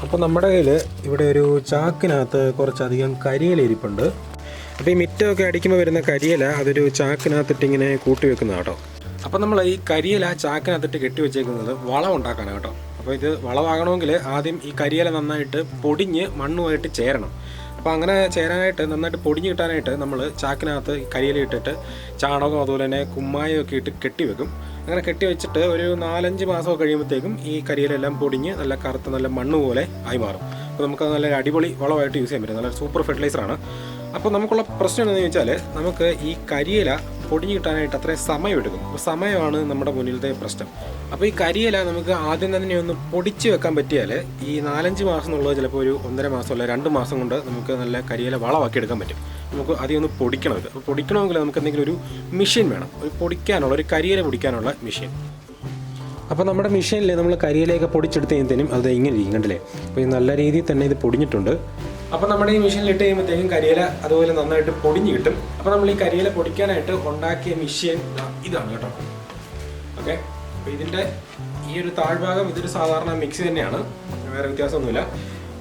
അപ്പോൾ നമ്മുടെ കയ്യിൽ ഇവിടെ ഒരു ചാക്കിനകത്ത് കുറച്ചധികം കരിയില ഇരിപ്പുണ്ട്. അപ്പോൾ ഈ മിറ്റമൊക്കെ അടിക്കുമ്പോൾ വരുന്ന കരിയില അതൊരു ചാക്കിനകത്തിട്ട് ഇങ്ങനെ കൂട്ടി വെക്കുന്നതാണ് കേട്ടോ. അപ്പോൾ നമ്മൾ ഈ കരിയില ചാക്കിനകത്തിട്ട് കെട്ടി വെച്ചേക്കുന്നത് വളം ഉണ്ടാക്കാനാണ് കേട്ടോ. അപ്പോൾ ഇത് വളമാകണമെങ്കിൽ ആദ്യം ഈ കരിയില നന്നായിട്ട് പൊടിഞ്ഞ് മണ്ണുമായിട്ട് ചേരണം. അപ്പോൾ അങ്ങനെ ചേരാനായിട്ട് നന്നായിട്ട് പൊടിഞ്ഞ് കിട്ടാനായിട്ട് നമ്മൾ ചാക്കിനകത്ത് കരിയില ഇട്ടിട്ട് ചാണകം അതുപോലെ തന്നെ കുമ്മായമൊക്കെ ഇട്ട് കെട്ടി വെക്കും. അങ്ങനെ കെട്ടി വെച്ചിട്ട് ഒരു 4-5 മാസമൊക്കെ കഴിയുമ്പോഴത്തേക്കും ഈ കരിയിലെല്ലാം പൊടിഞ്ഞ് നല്ല കറുത്ത നല്ല മണ്ണ് പോലെ ആയി മാറും. അപ്പോൾ നമുക്ക് നല്ല അടിപൊളി വളമായിട്ട് യൂസ് ചെയ്യാൻ പറ്റും. നല്ല സൂപ്പർ ഫെർട്ടിലൈസറാണ്. അപ്പോൾ നമുക്കുള്ള പ്രശ്നം എന്താണെന്ന് ചോദിച്ചാൽ നമുക്ക് ഈ കരിയില പൊടിഞ്ഞ് കിട്ടാനായിട്ട് അത്രയും സമയമെടുക്കും. അപ്പോൾ സമയമാണ് നമ്മുടെ മുന്നിലത്തെ പ്രശ്നം. അപ്പോൾ ഈ കരിയില നമുക്ക് ആദ്യം തന്നെ ഒന്ന് പൊടിച്ച് വെക്കാൻ പറ്റിയാൽ ഈ 4-5 മാസം എന്നുള്ളത് ചിലപ്പോൾ ഒരു 1.5 മാസം അല്ല 2 മാസം കൊണ്ട് നമുക്ക് നല്ല കരിയില വളമാക്കി എടുക്കാൻ പറ്റും. നമുക്ക് അധികം ഒന്ന് പൊടിക്കണം. ഇത് അപ്പോൾ പൊടിക്കണമെങ്കിൽ നമുക്ക് എന്തെങ്കിലും ഒരു മെഷീൻ വേണം, ഒരു പൊടിക്കാനുള്ള ഒരു കരിയില പൊടിക്കാനുള്ള മെഷീൻ. അപ്പോൾ നമ്മുടെ മെഷീനിൽ നമ്മൾ കരിയിലയൊക്കെ പൊടിച്ചെടുത്ത് കഴിയുമ്പോഴത്തേനും അത് ഇങ്ങനെ ഇരിക്കും, കണ്ടില്ലേ? അപ്പോൾ ഈ നല്ല രീതിയിൽ തന്നെ ഇത് പൊടിഞ്ഞിട്ടുണ്ട്. അപ്പോൾ നമ്മുടെ ഈ മെഷീനിൽ ഇട്ട് കഴിയുമ്പോഴത്തേക്കും കരിയില അതുപോലെ നന്നായിട്ട് പൊടിഞ്ഞ് കിട്ടും. അപ്പോൾ നമ്മൾ ഈ കരിയില പൊടിക്കാനായിട്ട് ഉണ്ടാക്കിയ മെഷീൻ ഇതാണ് കേട്ടോ. ഓക്കെ, അപ്പോൾ ഇതിൻ്റെ ഈ ഒരു താഴ്ഭാഗം ഇതൊരു സാധാരണ മിക്സി തന്നെയാണ്, വേറെ വ്യത്യാസമൊന്നുമില്ല.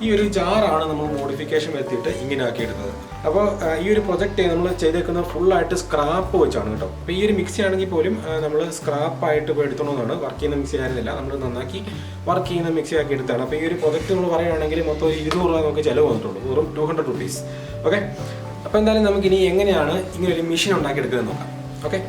ഈ ഒരു ജാറാണ് നമ്മൾ മോഡിഫിക്കേഷൻ വരുത്തിയിട്ട് ഇങ്ങനെ ആക്കിയെടുത്തത്. അപ്പോൾ ഈ ഒരു പ്രൊജക്റ്റ് നമ്മൾ ചെയ്തേക്കുന്നത് ഫുള്ളായിട്ട് സ്ക്രാപ്പ് വെച്ചാണ് കേട്ടോ. അപ്പോൾ ഈ ഒരു മിക്സി ആണെങ്കിൽ പോലും നമ്മൾ സ്ക്രാപ്പായിട്ട് ഇപ്പോൾ എടുത്തോണമെന്നാണ്, വർക്ക് ചെയ്യുന്ന മിക്സി ആയിരുന്നില്ല, നമ്മൾ നന്നാക്കി വർക്ക് ചെയ്യുന്ന മിക്സി ആക്കി എടുത്താണ്. അപ്പോൾ ഈ ഒരു പ്രൊജക്റ്റ് നമ്മൾ പറയുകയാണെങ്കിൽ മൊത്തം 200 രൂപ നമുക്ക് ചിലവ് വന്നിട്ടുള്ളൂ, വെറും 200 rupees. ഓക്കെ, അപ്പോൾ എന്തായാലും നമുക്കിനി എങ്ങനെയാണ് ഇങ്ങനെ ഒരു മെഷീൻ ഉണ്ടാക്കിയെടുക്കുന്നത് നോക്കാം. ഓക്കെ,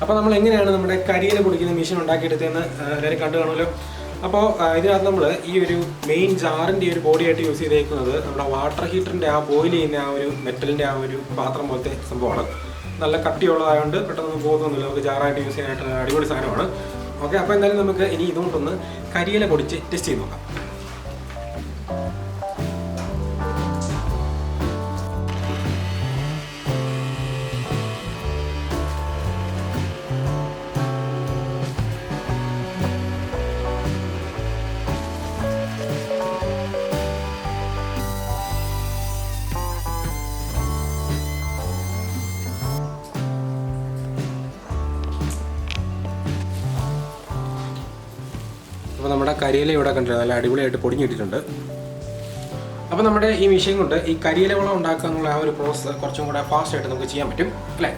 അപ്പോൾ നമ്മൾ എങ്ങനെയാണ് നമ്മുടെ കരിയില പൊടിക്കുന്ന മെഷീൻ ഉണ്ടാക്കിയെടുത്തതെന്ന് എല്ലാവരും കണ്ടു കാണുമല്ലോ. അപ്പോൾ ഇതിനകത്ത് നമ്മൾ ഈ ഒരു മെയിൻ ജാറിൻ്റെ ഒരു ബോഡിയായിട്ട് യൂസ് ചെയ്തേക്കുന്നത് നമ്മുടെ വാട്ടർ ഹീറ്ററിൻ്റെ ആ ബോയിൽ ചെയ്യുന്ന ആ ഒരു മെറ്റലിൻ്റെ ആ ഒരു പാത്രം പോലത്തെ സംഭവമാണ്. നല്ല കട്ടിയുള്ളതായതുകൊണ്ട് പെട്ടെന്നൊന്നും പോകുന്നില്ല, നമുക്ക് ജാറായിട്ട് യൂസ് ചെയ്യാനായിട്ട് അടിപൊളി സാധനമാണ്. ഓക്കെ, അപ്പോൾ എന്തായാലും നമുക്ക് ഇനി ഇതുകൊണ്ടൊന്ന് കരിയില പൊടിച്ച് ടെസ്റ്റ് ചെയ്ത് നോക്കാം. അപ്പോൾ നമ്മുടെ കരിയില ഇവിടെ കണ്ടില്ല, നല്ല അടിപൊളിയായിട്ട് പൊടിഞ്ഞിട്ടിട്ടുണ്ട്. അപ്പോൾ നമ്മുടെ ഈ മെഷീൻ കൊണ്ട് ഈ കരിയില വളം ഉണ്ടാക്കുക എന്നുള്ള ആ ഒരു പ്രോസസ്സ് കുറച്ചും കൂടെ ഫാസ്റ്റായിട്ട് നമുക്ക് ചെയ്യാൻ പറ്റും അല്ലേ.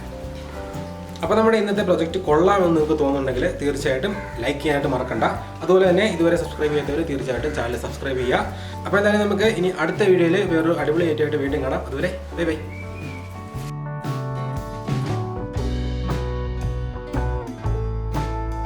അപ്പോൾ നമ്മുടെ ഇന്നത്തെ പ്രൊജക്റ്റ് കൊള്ളാമെന്ന് നിങ്ങൾക്ക് തോന്നുന്നുണ്ടെങ്കിൽ തീർച്ചയായിട്ടും ലൈക്ക് ചെയ്യാനായിട്ട് മറക്കണ്ട. അതുപോലെ തന്നെ ഇതുവരെ സബ്സ്ക്രൈബ് ചെയ്യാത്തവർ തീർച്ചയായിട്ടും ചാനൽ സബ്സ്ക്രൈബ് ചെയ്യുക. അപ്പോൾ എന്തായാലും നമുക്ക് ഇനി അടുത്ത വീഡിയോയിൽ വേറൊരു അടിപൊളി ആയിട്ട് വീണ്ടും കാണാം. അതുവരെ ബൈ ബൈ.